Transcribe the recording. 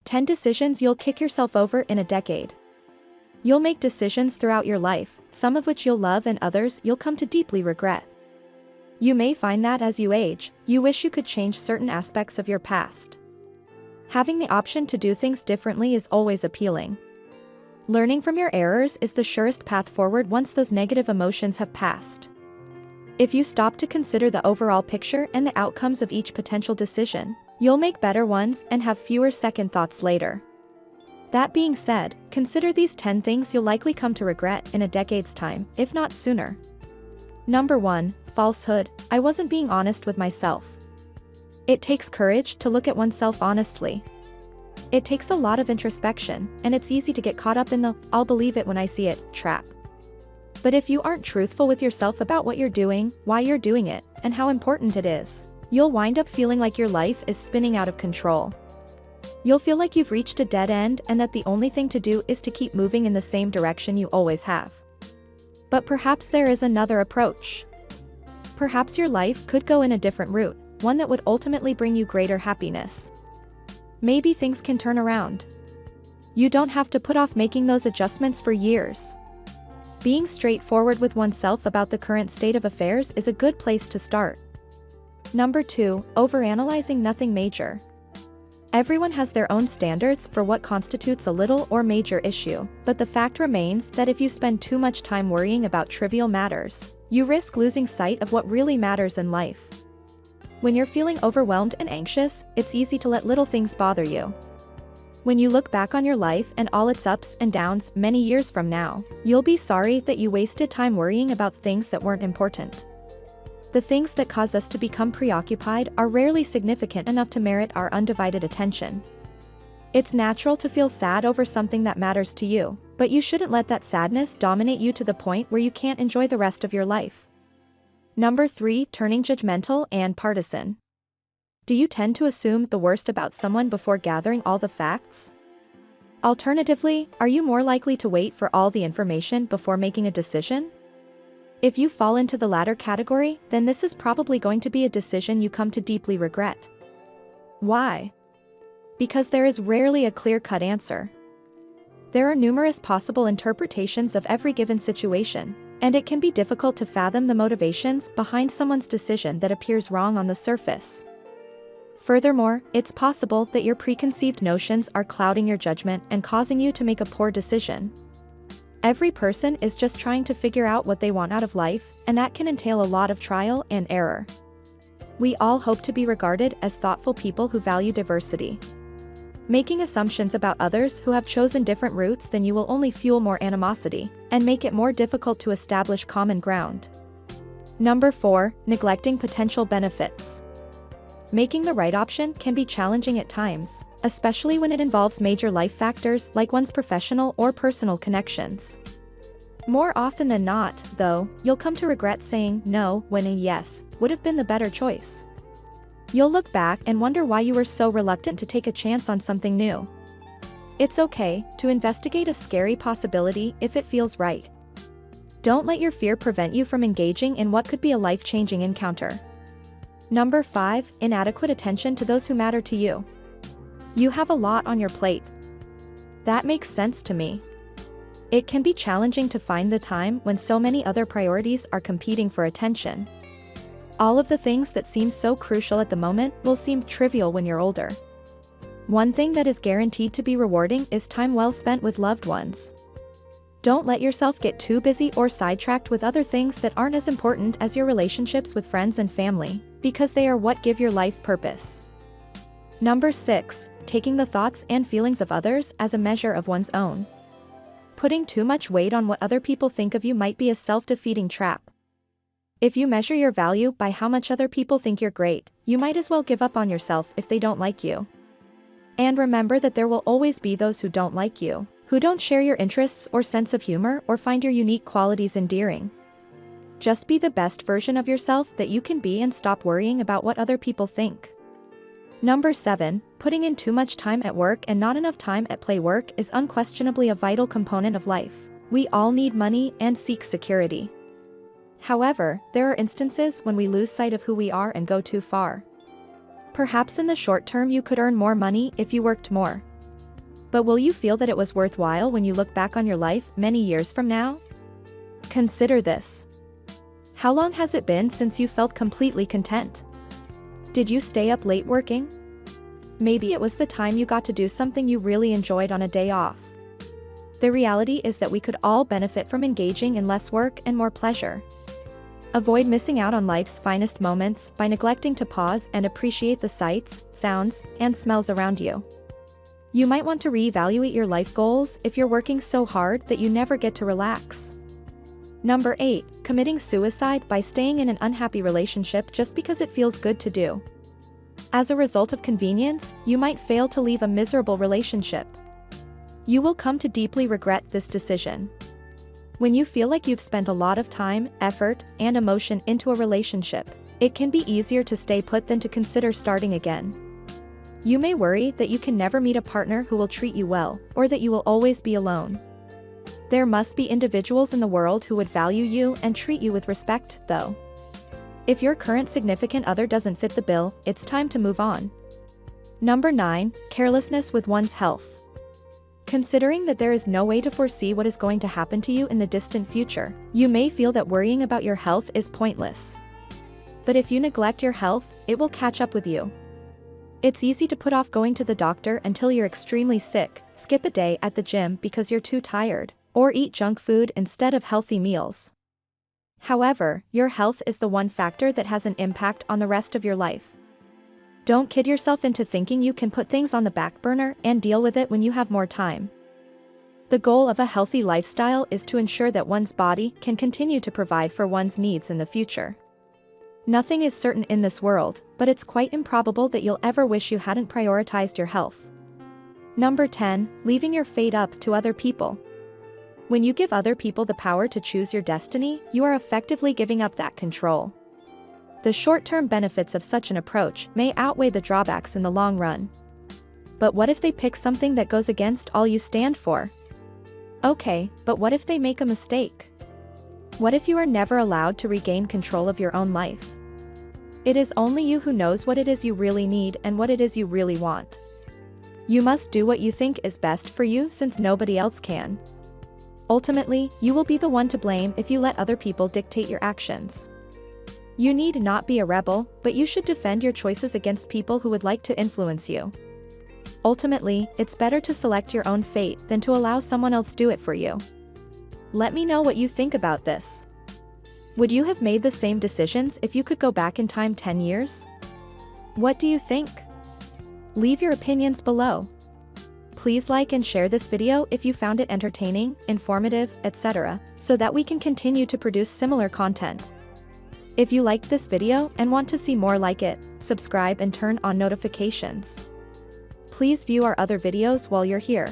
10 decisions you'll kick yourself over in a decade. You'll make decisions throughout your life, some of which you'll love and others you'll come to deeply regret. You may find that as you age, you wish you could change certain aspects of your past. Having the option to do things differently is always appealing. Learning from your errors is the surest path forward once those negative emotions have passed. If you stop to consider the overall picture and the outcomes of each potential decision, you'll make better ones and have fewer second thoughts later. That being said, consider these 10 things you'll likely come to regret in a decade's time, if not sooner. Number 1, falsehood. I wasn't being honest with myself. It takes courage to look at oneself honestly. It takes a lot of introspection, and it's easy to get caught up in the "I'll believe it when I see it" trap. But if you aren't truthful with yourself about what you're doing, why you're doing it, and how important it is, you'll wind up feeling like your life is spinning out of control. You'll feel like you've reached a dead end and that the only thing to do is to keep moving in the same direction you always have. But perhaps there is another approach. Perhaps your life could go in a different route, one that would ultimately bring you greater happiness. Maybe things can turn around. You don't have to put off making those adjustments for years. Being straightforward with oneself about the current state of affairs is a good place to start. Number 2, overanalyzing nothing major. Everyone has their own standards for what constitutes a little or major issue, but the fact remains that if you spend too much time worrying about trivial matters, you risk losing sight of what really matters in life. When you're feeling overwhelmed and anxious, it's easy to let little things bother you. When you look back on your life and all its ups and downs many years from now, you'll be sorry that you wasted time worrying about things that weren't important. The things that cause us to become preoccupied are rarely significant enough to merit our undivided attention. It's natural to feel sad over something that matters to you, but you shouldn't let that sadness dominate you to the point where you can't enjoy the rest of your life. Number 3, turning judgmental and partisan. Do you tend to assume the worst about someone before gathering all the facts? Alternatively, are you more likely to wait for all the information before making a decision? If you fall into the latter category, then this is probably going to be a decision you come to deeply regret. Why? Because there is rarely a clear-cut answer. There are numerous possible interpretations of every given situation, and it can be difficult to fathom the motivations behind someone's decision that appears wrong on the surface. Furthermore, it's possible that your preconceived notions are clouding your judgment and causing you to make a poor decision. Every person is just trying to figure out what they want out of life, and that can entail a lot of trial and error. We all hope to be regarded as thoughtful people who value diversity. Making assumptions about others who have chosen different routes than you will only fuel more animosity, and make it more difficult to establish common ground. Number 4, neglecting potential benefits. Making the right option can be challenging at times, especially when it involves major life factors like one's professional or personal connections. More often than not, though, you'll come to regret saying no when a yes would have been the better choice. You'll look back and wonder why you were so reluctant to take a chance on something new. It's okay to investigate a scary possibility if it feels right. Don't let your fear prevent you from engaging in what could be a life-changing encounter. Number 5, inadequate attention to those who matter to you. You have a lot on your plate. That makes sense to me. It can be challenging to find the time when so many other priorities are competing for attention. All of the things that seem so crucial at the moment will seem trivial when you're older. One thing that is guaranteed to be rewarding is time well spent with loved ones. Don't let yourself get too busy or sidetracked with other things that aren't as important as your relationships with friends and family, because they are what give your life purpose. Number 6, taking the thoughts and feelings of others as a measure of one's own. Putting too much weight on what other people think of you might be a self-defeating trap. If you measure your value by how much other people think you're great, you might as well give up on yourself if they don't like you. And remember that there will always be those who don't like you, who don't share your interests or sense of humor or find your unique qualities endearing. Just be the best version of yourself that you can be and stop worrying about what other people think. Number 7, putting in too much time at work and not enough time at play. Work is unquestionably a vital component of life. We all need money and seek security. However, there are instances when we lose sight of who we are and go too far. Perhaps in the short term you could earn more money if you worked more. But will you feel that it was worthwhile when you look back on your life many years from now? Consider this. How long has it been since you felt completely content? Did you stay up late working? Maybe it was the time you got to do something you really enjoyed on a day off. The reality is that we could all benefit from engaging in less work and more pleasure. Avoid missing out on life's finest moments by neglecting to pause and appreciate the sights, sounds, and smells around you. You might want to reevaluate your life goals if you're working so hard that you never get to relax. Number 8, committing suicide by staying in an unhappy relationship just because it feels good to do. As a result of convenience, you might fail to leave a miserable relationship. You will come to deeply regret this decision. When you feel like you've spent a lot of time, effort, and emotion into a relationship, it can be easier to stay put than to consider starting again. You may worry that you can never meet a partner who will treat you well, or that you will always be alone. There must be individuals in the world who would value you and treat you with respect, though. If your current significant other doesn't fit the bill, it's time to move on. Number 9, carelessness with one's health. Considering that there is no way to foresee what is going to happen to you in the distant future, you may feel that worrying about your health is pointless. But if you neglect your health, it will catch up with you. It's easy to put off going to the doctor until you're extremely sick, skip a day at the gym because you're too tired, or eat junk food instead of healthy meals. However, your health is the one factor that has an impact on the rest of your life. Don't kid yourself into thinking you can put things on the back burner and deal with it when you have more time. The goal of a healthy lifestyle is to ensure that one's body can continue to provide for one's needs in the future. Nothing is certain in this world, but it's quite improbable that you'll ever wish you hadn't prioritized your health. Number 10, leaving your fate up to other people. When you give other people the power to choose your destiny, you are effectively giving up that control. The short-term benefits of such an approach may outweigh the drawbacks in the long run. But what if they pick something that goes against all you stand for? Okay, but what if they make a mistake? What if you are never allowed to regain control of your own life? It is only you who knows what it is you really need and what it is you really want. You must do what you think is best for you since nobody else can. Ultimately, you will be the one to blame if you let other people dictate your actions. You need not be a rebel, but you should defend your choices against people who would like to influence you. Ultimately, it's better to select your own fate than to allow someone else do it for you. Let me know what you think about this. Would you have made the same decisions if you could go back in time 10 years? What do you think? Leave your opinions below. Please like and share this video if you found it entertaining, informative, etc., so that we can continue to produce similar content. If you liked this video and want to see more like it, subscribe and turn on notifications. Please view our other videos while you're here.